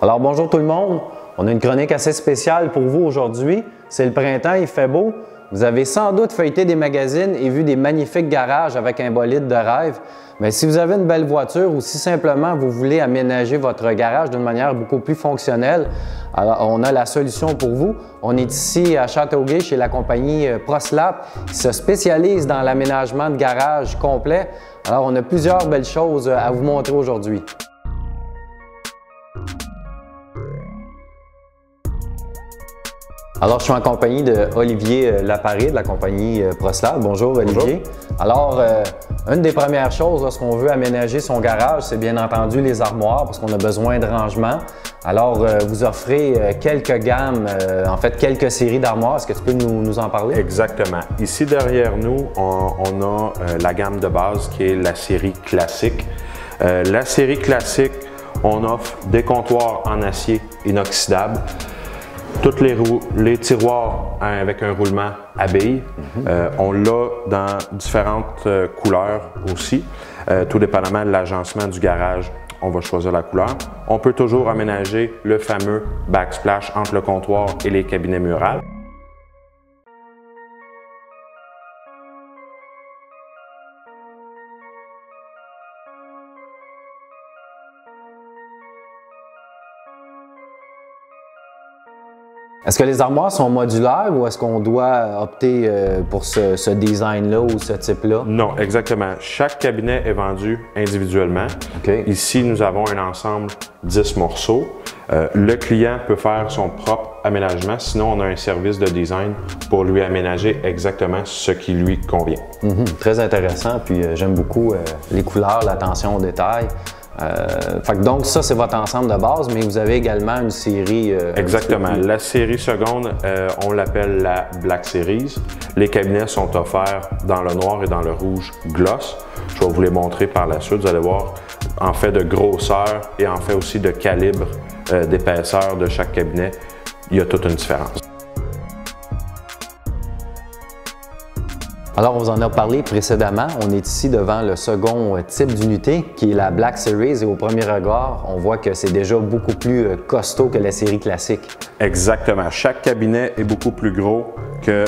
Alors bonjour tout le monde, on a une chronique assez spéciale pour vous aujourd'hui. C'est le printemps, il fait beau. Vous avez sans doute feuilleté des magazines et vu des magnifiques garages avec un bolide de rêve. Mais si vous avez une belle voiture ou si simplement vous voulez aménager votre garage d'une manière beaucoup plus fonctionnelle, alors on a la solution pour vous. On est ici à Châteauguay chez la compagnie ProSlap qui se spécialise dans l'aménagement de garage complet. Alors on a plusieurs belles choses à vous montrer aujourd'hui. Alors, je suis en compagnie de Olivier Laparé de la compagnie ProSlap. Bonjour Olivier. Bonjour. Alors, une des premières choses lorsqu'on veut aménager son garage, c'est bien entendu les armoires parce qu'on a besoin de rangement. Alors, vous offrez quelques gammes, en fait quelques séries d'armoires. Est-ce que tu peux nous en parler? Exactement. Ici derrière nous, on a la gamme de base qui est la série classique. La série classique, on offre des comptoirs en acier inoxydable. Tous les tiroirs avec un roulement à billes, on l'a dans différentes couleurs aussi. Tout dépendamment de l'agencement du garage, on va choisir la couleur. On peut toujours aménager le fameux backsplash entre le comptoir et les cabinets murales. Est-ce que les armoires sont modulaires ou est-ce qu'on doit opter pour ce design-là ou ce type-là? Non, exactement. Chaque cabinet est vendu individuellement. Okay. Ici, nous avons un ensemble 10 morceaux. Le client peut faire son propre aménagement, sinon on a un service de design pour lui aménager exactement ce qui lui convient. Très intéressant, puis j'aime beaucoup les couleurs, l'attention aux détails. Donc ça, c'est votre ensemble de base, mais vous avez également une série... Exactement. La série seconde, on l'appelle la Black Series. Les cabinets sont offerts dans le noir et dans le rouge gloss. Je vais vous les montrer par la suite. Vous allez voir, en fait de grosseur et en fait aussi de calibre d'épaisseur de chaque cabinet, il y a toute une différence. Alors, on vous en a parlé précédemment. On est ici devant le second type d'unité qui est la Black Series et au premier regard, on voit que c'est déjà beaucoup plus costaud que la série classique. Exactement. Chaque cabinet est beaucoup plus gros que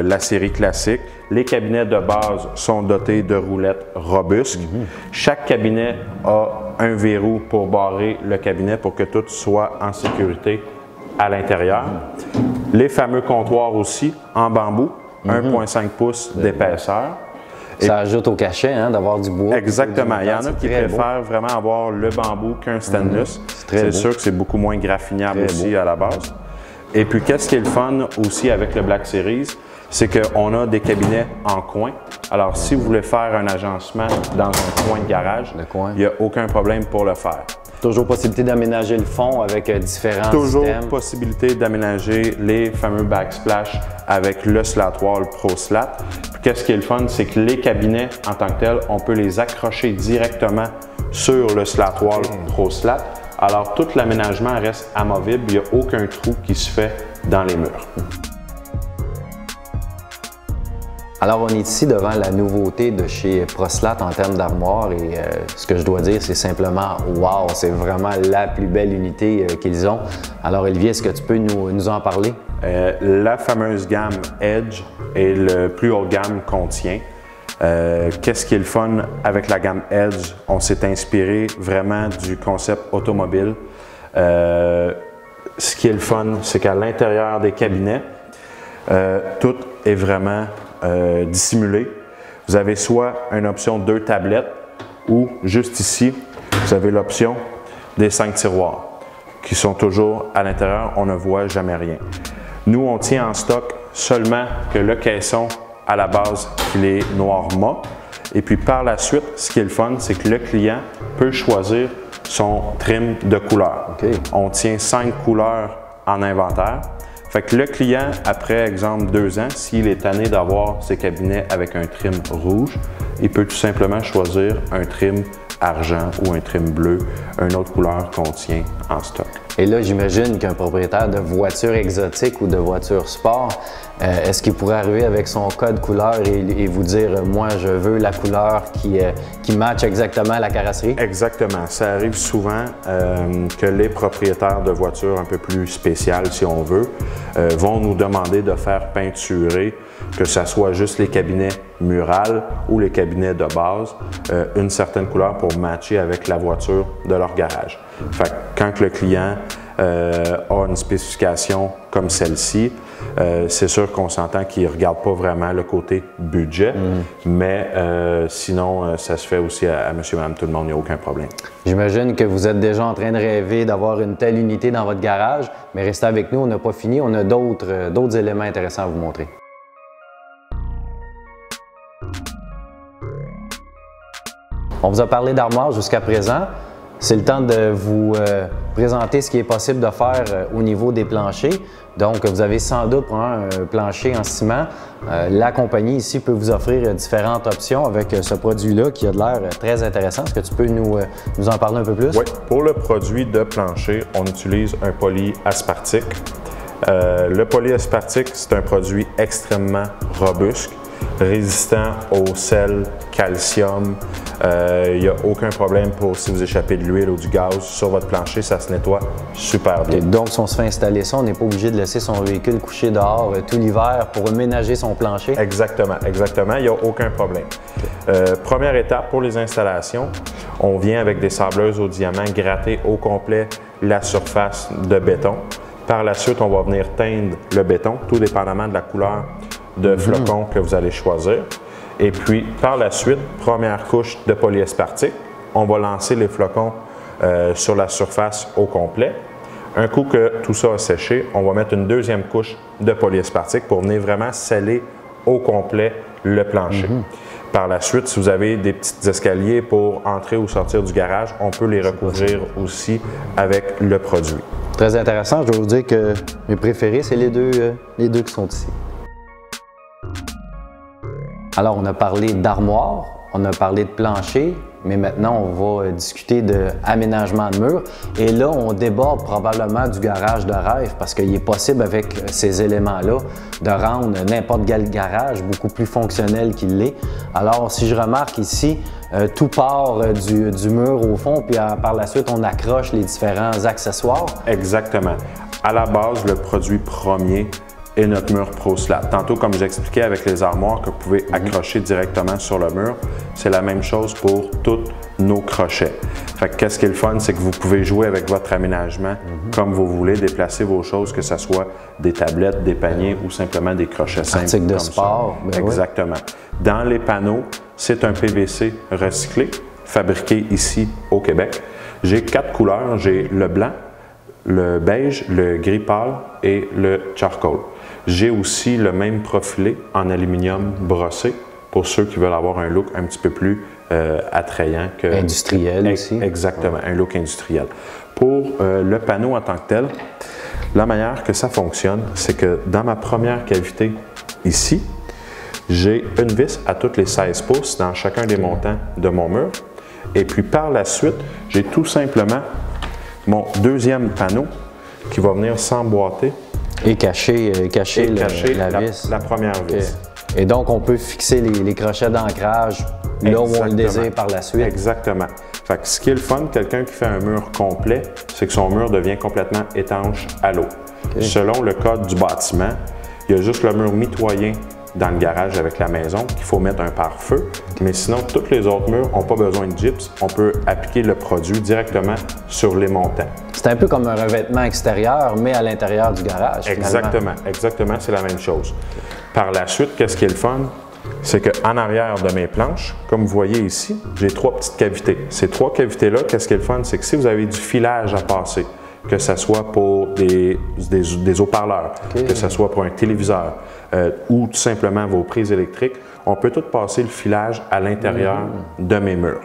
la série classique. Les cabinets de base sont dotés de roulettes robustes. Chaque cabinet a un verrou pour barrer le cabinet pour que tout soit en sécurité à l'intérieur. Les fameux comptoirs aussi en bambou. 1,5 pouces d'épaisseur. Ça ajoute au cachet d'avoir du bois. Exactement. Il y en a qui préfèrent vraiment avoir le bambou qu'un stainless. C'est sûr que c'est beaucoup moins graffiniable aussi à la base. Et puis, qu'est-ce qui est le fun aussi avec le Black Series, c'est qu'on a des cabinets en coin. Alors, si vous voulez faire un agencement dans un coin de garage, il n'y a aucun problème pour le faire. Toujours possibilité d'aménager le fond avec différents Toujours systèmes. Possibilité d'aménager les fameux backsplash avec le slat wall ProSlap. Qu'est-ce qui est le fun, c'est que les cabinets en tant que tels, on peut les accrocher directement sur le slat wall ProSlap. Alors tout l'aménagement reste amovible, il n'y a aucun trou qui se fait dans les murs. Alors, on est ici devant la nouveauté de chez ProSlap en termes d'armoire et ce que je dois dire, c'est simplement wow, c'est vraiment la plus belle unité qu'ils ont. Alors, Olivier, est-ce que tu peux nous en parler? La fameuse gamme Edge est le plus haut de gamme qu'on tient. Qu'est-ce qui est le fun avec la gamme Edge? On s'est inspiré vraiment du concept automobile. Ce qui est le fun, c'est qu'à l'intérieur des cabinets, tout est vraiment dissimulé. Vous avez soit une option 2 tablettes ou juste ici, vous avez l'option des 5 tiroirs qui sont toujours à l'intérieur, on ne voit jamais rien. Nous, on tient en stock seulement que le caisson à la base qui est noir mat. Et puis par la suite, ce qui est le fun, c'est que le client peut choisir son trim de couleur. On tient 5 couleurs en inventaire. Fait que le client, après exemple 2 ans, s'il est tanné d'avoir ses cabinets avec un trim rouge, il peut tout simplement choisir un trim argent ou un trim bleu, une autre couleur qu'on tient en stock. Et là, j'imagine qu'un propriétaire de voiture exotique ou de voiture sport est-ce qu'il pourrait arriver avec son code couleur et vous dire, moi, je veux la couleur qui matche exactement la carrosserie? Exactement. Ça arrive souvent que les propriétaires de voitures un peu plus spéciales, si on veut, vont nous demander de faire peinturer, que ce soit juste les cabinets murales ou les cabinets de base, une certaine couleur pour matcher avec la voiture de leur garage. Fait que quand le client a une spécification comme celle-ci, c'est sûr qu'on s'entend qu'il ne regarde pas vraiment le côté budget, mais sinon, ça se fait aussi à monsieur, madame, tout le monde, il n'y a aucun problème. J'imagine que vous êtes déjà en train de rêver d'avoir une telle unité dans votre garage, mais restez avec nous, on n'a pas fini, on a d'autres éléments intéressants à vous montrer. On vous a parlé d'armoire jusqu'à présent. C'est le temps de vous présenter ce qui est possible de faire au niveau des planchers. Donc, vous avez sans doute pour un plancher en ciment. La compagnie ici peut vous offrir différentes options avec ce produit-là qui a de l'air très intéressant. Est-ce que tu peux nous en parler un peu plus? Oui, pour le produit de plancher, on utilise un polyaspartique. Le polyaspartique, c'est un produit extrêmement robuste, résistant au sel, calcium. Il n'y a aucun problème pour si vous échappez de l'huile ou du gaz sur votre plancher, ça se nettoie super bien. Okay, donc, si on se fait installer ça, on n'est pas obligé de laisser son véhicule couché dehors tout l'hiver pour ménager son plancher? Exactement, exactement. Il n'y a aucun problème. Première étape pour les installations, on vient avec des sableuses au diamant gratter au complet la surface de béton. Par la suite, on va venir teindre le béton, tout dépendamment de la couleur de flocons que vous allez choisir. Et puis, par la suite, première couche de polyaspartique, on va lancer les flocons sur la surface au complet. Un coup que tout ça a séché, on va mettre une deuxième couche de polyaspartique pour venir vraiment sceller au complet le plancher. Par la suite, si vous avez des petits escaliers pour entrer ou sortir du garage, on peut les recouvrir aussi avec le produit. Très intéressant. Je dois vous dire que mes préférés, c'est les deux qui sont ici. Alors, on a parlé d'armoire, on a parlé de plancher, mais maintenant, on va discuter d'aménagement de murs. Et là, on déborde probablement du garage de rêve parce qu'il est possible avec ces éléments-là de rendre n'importe quel garage beaucoup plus fonctionnel qu'il l'est. Alors, si je remarque ici, tout part du mur au fond, puis par la suite, on accroche les différents accessoires. Exactement. À la base, le produit premier est notre mur ProSlab. Tantôt, comme j'expliquais avec les armoires que vous pouvez accrocher directement sur le mur, c'est la même chose pour tous nos crochets. Fait que qu'est-ce qui est le fun, c'est que vous pouvez jouer avec votre aménagement comme vous voulez, déplacer vos choses, que ce soit des tablettes, des paniers ou simplement des crochets simples. Article de sport. Ben exactement. Oui. Dans les panneaux, c'est un PVC recyclé, fabriqué ici au Québec. J'ai 4 couleurs. J'ai le blanc, le beige, le gris pâle et le charcoal. J'ai aussi le même profilé en aluminium brossé pour ceux qui veulent avoir un look un petit peu plus attrayant. Industriel aussi. Exactement, un look industriel. Pour le panneau en tant que tel, la manière que ça fonctionne, c'est que dans ma première cavité ici, j'ai une vis à toutes les 16 pouces dans chacun des montants de mon mur. Et puis par la suite, j'ai tout simplement mon deuxième panneau qui va venir s'emboîter et cacher la vis. La première vis. Et donc, on peut fixer les crochets d'ancrage là où on le désire par la suite. Exactement. Fait que ce qui est le fun, quelqu'un qui fait un mur complet, c'est que son mur devient complètement étanche à l'eau. Selon le code du bâtiment, il y a juste le mur mitoyen dans le garage avec la maison qu'il faut mettre un pare-feu. Mais sinon, tous les autres murs n'ont pas besoin de gyps. On peut appliquer le produit directement sur les montants. C'est un peu comme un revêtement extérieur, mais à l'intérieur du garage. Exactement, exactement, c'est la même chose. Par la suite, qu'est-ce qui est le fun? C'est qu'en arrière de mes planches, comme vous voyez ici, j'ai 3 petites cavités. Ces 3 cavités-là, qu'est-ce qui est le fun? C'est que si vous avez du filage à passer, que ce soit pour des haut-parleurs, que ce soit pour un téléviseur ou tout simplement vos prises électriques, on peut tout passer le filage à l'intérieur de mes murs.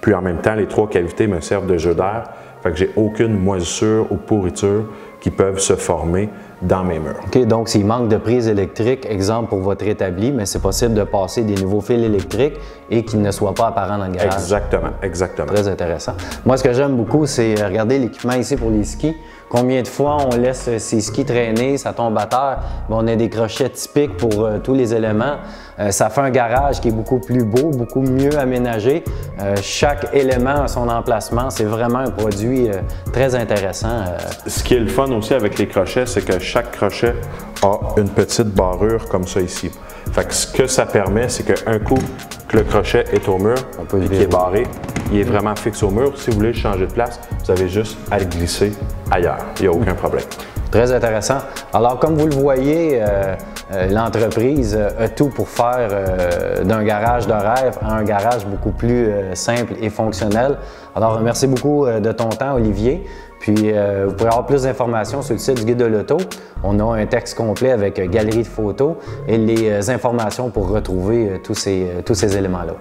Puis en même temps, les 3 cavités me servent de jeu d'air, fait que j'ai aucune moisissure ou pourriture qui peuvent se former dans mes murs. OK, donc s'il manque de prise électrique, exemple pour votre établi, mais c'est possible de passer des nouveaux fils électriques et qu'ils ne soient pas apparents dans le garage. Exactement, exactement. Très intéressant. Moi, ce que j'aime beaucoup, c'est regarder l'équipement ici pour les skis. Combien de fois on laisse ces skis traîner, ça tombe à terre. On a des crochets typiques pour tous les éléments. Ça fait un garage qui est beaucoup plus beau, beaucoup mieux aménagé. Chaque élément a son emplacement. C'est vraiment un produit très intéressant. Ce qui est le fun aussi avec les crochets, c'est que chaque crochet a une petite barrure comme ça ici. Fait que ce que ça permet, c'est qu'un coup que le crochet est au mur et qu'il est barré, il est vraiment fixe au mur. Si vous voulez le changer de place, vous avez juste à le glisser ailleurs. Il n'y a aucun problème. Très intéressant. Alors, comme vous le voyez, l'entreprise a tout pour faire d'un garage de rêve à un garage beaucoup plus simple et fonctionnel. Alors, merci beaucoup de ton temps, Olivier. Puis, vous pourrez avoir plus d'informations sur le site du Guide de l'auto. On a un texte complet avec galerie de photos et les informations pour retrouver tous ces éléments-là.